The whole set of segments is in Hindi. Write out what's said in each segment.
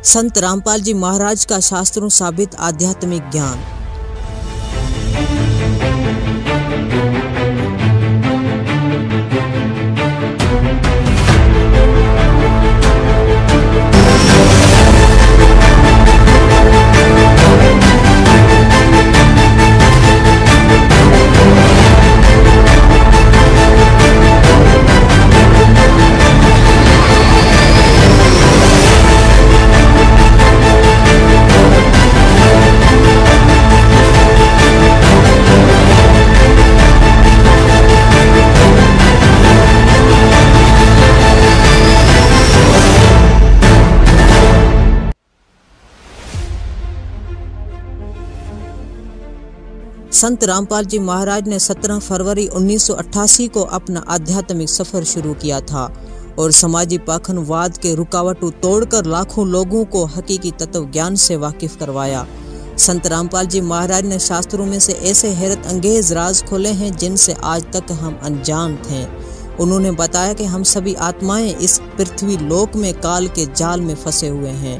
संत रामपाल जी महाराज का शास्त्रों साबित आध्यात्मिक ज्ञान। संत रामपाल जी महाराज ने 17 फरवरी 1988 को अपना आध्यात्मिक सफर शुरू किया था और समाजी पाखंडवाद के रुकावटों तोड़कर लाखों लोगों को हकीकी तत्व ज्ञान से वाकिफ करवाया। संत रामपाल जी महाराज ने शास्त्रों में से ऐसे हैरत अंगेज राज खोले हैं जिनसे आज तक हम अनजान थे। उन्होंने बताया कि हम सभी आत्माएं इस पृथ्वी लोक में काल के जाल में फंसे हुए हैं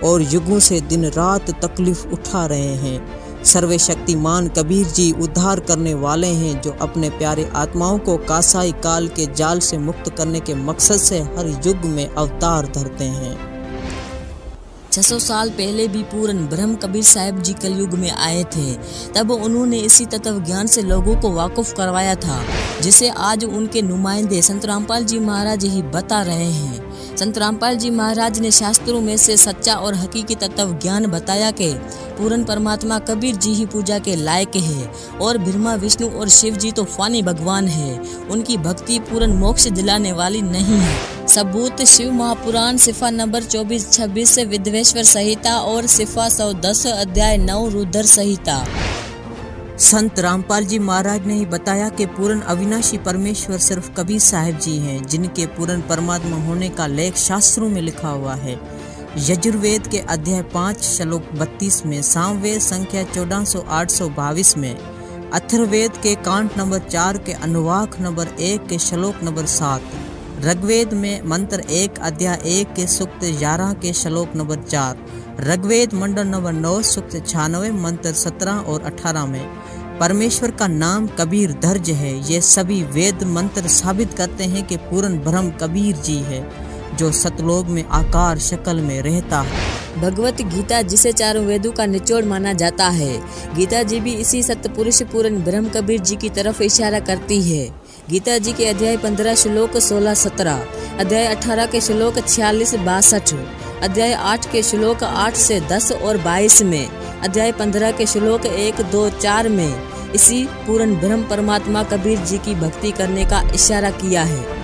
और युगों से दिन रात तकलीफ उठा रहे हैं। सर्वशक्तिमान कबीर जी उद्धार करने वाले हैं जो अपने प्यारे आत्माओं को कासाई काल के जाल से मुक्त करने के मकसद से हर युग में अवतार धरते हैं। 600 साल पहले भी पूर्ण ब्रह्म कबीर साहब जी कलयुग में आए थे। तब उन्होंने इसी तत्व ज्ञान से लोगों को वाकिफ करवाया था जिसे आज उनके नुमाइंदे संत रामपाल जी महाराज ही बता रहे हैं। संत रामपाल जी महाराज ने शास्त्रों में से सच्चा और हकीकी तत्व ज्ञान बताया कि पूर्ण परमात्मा कबीर जी ही पूजा के लायक है और ब्रह्मा विष्णु और शिव जी तो फानी भगवान है। उनकी भक्ति पूर्ण मोक्ष दिलाने वाली नहीं है। सबूत शिव महापुराण सिफा नंबर 24-26 से विद्वेश्वर संहिता और सिफा 110 अध्याय 9 रुद्र संहिता। संत रामपाल जी महाराज ने ही बताया कि पूर्ण अविनाशी परमेश्वर सिर्फ कबीर साहब जी हैं जिनके पूर्ण परमात्मा होने का लेख शास्त्रों में लिखा हुआ है। यजुर्वेद के अध्याय 5 श्लोक 32 में, सामवेद संख्या 1422 में, अथर्ववेद के कांट नंबर 4 के अनुवाक नंबर 1 के श्लोक नंबर 7, ऋग्वेद में मंत्र 1 अध्याय 1 के सूक्त 11 के श्लोक नंबर 4, ऋग्वेद मंडल नंबर 9 सूक्त 96 मंत्र 17 और 18 में परमेश्वर का नाम कबीर दर्ज है। ये सभी वेद मंत्र साबित करते हैं कि पूर्ण ब्रह्म कबीर जी है जो सतलोक में आकार शक्ल में रहता है। भगवत गीता जिसे चारों वेदों का निचोड़ माना जाता है, गीता जी भी इसी सतपुरुष पूर्ण ब्रह्म कबीर जी की तरफ इशारा करती है। गीता जी के अध्याय 15 श्लोक 16-17, अध्याय 18 के श्लोक 46-62, अध्याय 8 के श्लोक 8 से 10 और 22 में, अध्याय 15 के श्लोक 1, 2, 4 में इसी पूर्ण ब्रह्म परमात्मा कबीर जी की भक्ति करने का इशारा किया है।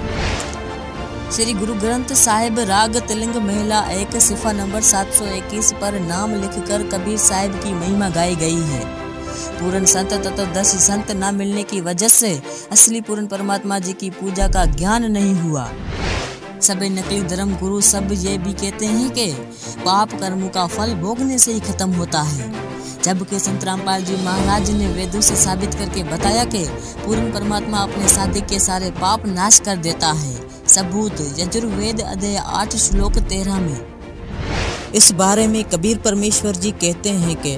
श्री गुरु ग्रंथ साहिब राग तिलिंग महिला 1 सिफा नंबर 721 पर नाम लिखकर कबीर साहिब की महिमा गाई गई है। पूर्ण संत तत्वदर्शी संत न मिलने की वजह से असली पूर्ण परमात्मा जी की पूजा का ज्ञान नहीं हुआ। सभी नकली धर्म गुरु सब ये भी कहते हैं कि पाप कर्मों का फल भोगने से ही खत्म होता है, जबकि संत रामपाल जी महाराज ने वेदों से साबित करके बताया कि पूर्ण परमात्मा अपने साधक के सारे पाप नाश कर देता है। सबूत यजुर्वेद अध्याय 8 श्लोक 13 में। इस बारे में कबीर परमेश्वर जी कहते हैं कि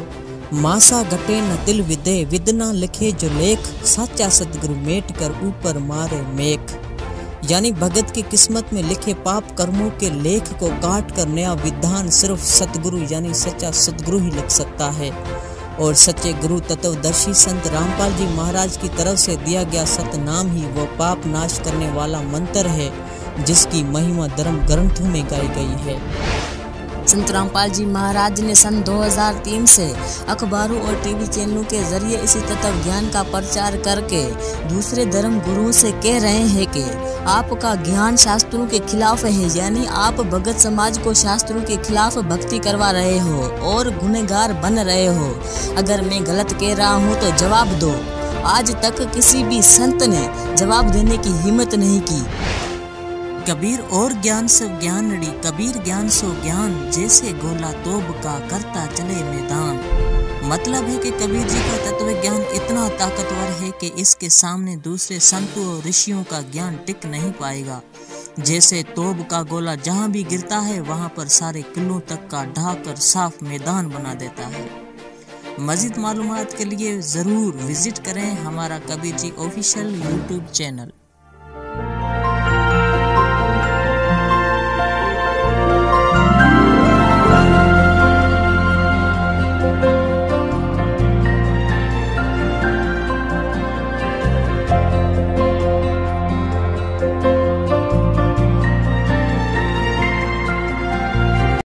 मासा घटे न तिल विदे, विदना लिखे जो लेख, साचा सतगुरु मेट कर ऊपर मारे मेख। यानी भगत की किस्मत में लिखे पाप कर्मों के लेख को काट कर नया विधान सिर्फ सतगुरु यानी सच्चा सतगुरु ही लिख सकता है। और सच्चे गुरु तत्वदर्शी संत रामपाल जी महाराज की तरफ से दिया गया सतनाम ही वो पाप नाश करने वाला मंत्र है जिसकी महिमा धर्म ग्रंथों में गाई गई है। संत रामपाल जी महाराज ने सन 2003 से अखबारों और टीवी चैनलों के जरिए इसी तत्व ज्ञान का प्रचार करके दूसरे धर्म गुरुओं से कह रहे हैं कि आपका ज्ञान शास्त्रों के खिलाफ है, यानी आप भगत समाज को शास्त्रों के खिलाफ भक्ति करवा रहे हो और गुनहगार बन रहे हो। अगर मैं गलत कह रहा हूँ तो जवाब दो। आज तक किसी भी संत ने जवाब देने की हिम्मत नहीं की। कबीर और ज्ञान सब ज्ञानड़ी, कबीर ज्ञान सो ज्ञान, जैसे गोला तोब का करता चले मैदान। मतलब है कि कबीर जी का तत्व ज्ञान इतना ताकतवर है कि इसके सामने दूसरे संतों और ऋषियों का ज्ञान टिक नहीं पाएगा। जैसे तोप का गोला जहां भी गिरता है वहां पर सारे किलों तक का ढाकर साफ मैदान बना देता है। मज़ीद मालूमात के लिए ज़रूर विज़िट करें हमारा Kabir ji official YouTube channel.